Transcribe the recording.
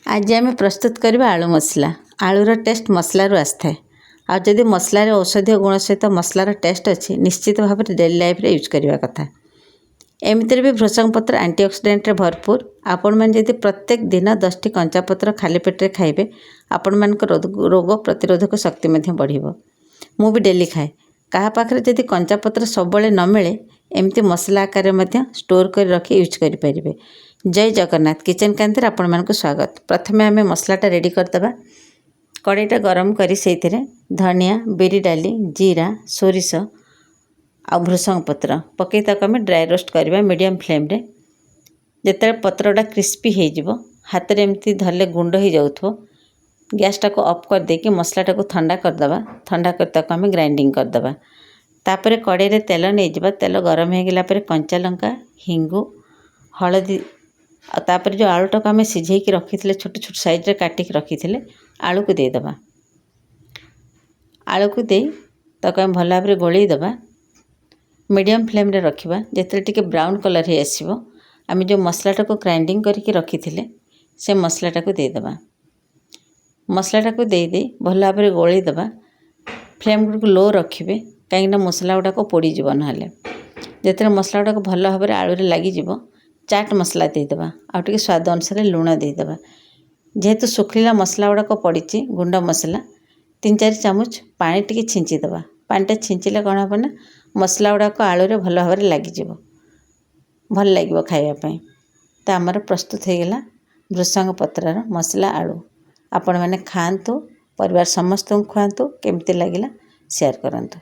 आज आम प्रस्तुत करवा आलू मसला। आलूर टेस्ट मसलारू आसए। आदि मसलार औषधीय गुण सहित मसलार टेस्ट अच्छी निश्चित भाव में डेली लाइफ रे यूज करवा कथा। एमती भी भृषंग पत्र एंटीऑक्सीडेंट रे भरपूर। आपण मैंने जदि प्रत्येक दिन 10 टी कंचा पत्र खाली पेटे खाइबे आपण मान रोग प्रतिरोधक शक्ति बढ़िबो। मु भी डेली खाए। कहा पाखरे जदि कंचा पत्र सब न मिले एमती मसला आकार में स्टोर कर रखी यूज करें। जय जगन्नाथ किचन कांतिर आपण मानक स्वागत। प्रथमे आम मसलाटा रेडी करदे। कड़ईटा गरम करी से धनिया बिरी डाली जीरा सोरिष आ भृषंग पत्र पकई ताको आम ड्राई रोस्ट करवा मीडियम फ्लेम रे। जिते पत्रटा क्रिस्पी हो हाथ में एमती धरले गुंड हो जाऊ गैसटा को ऑफ कर देकी मसलाटा को ठंडा करदे। ठंडा कर ताको आम ग्राइंडिंग करदे। तापर कड़ई तेल नहीं जावा। तेल गरम हो गला कंचा लंका हिंगु हलदी तापर जो आलूटा को आम सिझे रखी छोट छोट साइज रे काटिक रखी आलू को देदेबा। आलू को दे ताको आम भल भाव गोलई दबा। मीडियम फ्लेम रे रखिबा। जेते टिके ब्राउन कलर हे आसीबो आम जो मसलाटा को ग्राइंडिंग करके रखी से मसलाटा को देदेबा। मसलाटा को दे भल भाव गोलई दबा। फ्लेम को लो रखिबे कहीं मसला गुड़ा को पोड़ी जीव ना। जिते मसला गुड़ा को भल भाव आलू रे लगी जीव चाट मसला देदेबा। आउटे स्वाद अनुसार लुण देदेबा। जेहेतु सुखिला मसला गुड़ाक पड़ी गुंड मसला 3-4 चामच पानी टिके छिंचीदबा। पानीटा छिंचिले कौन हम ना मसला गुड़ाक आलू रे भल भाव लगी भल लगे खावाई। तो आमर प्रस्तुत हो गला भृषंग पत्रर मसला आलू। आपण मैंने खातु परिवार समस्त खुआतु केमती लगिला शेयर करंतु।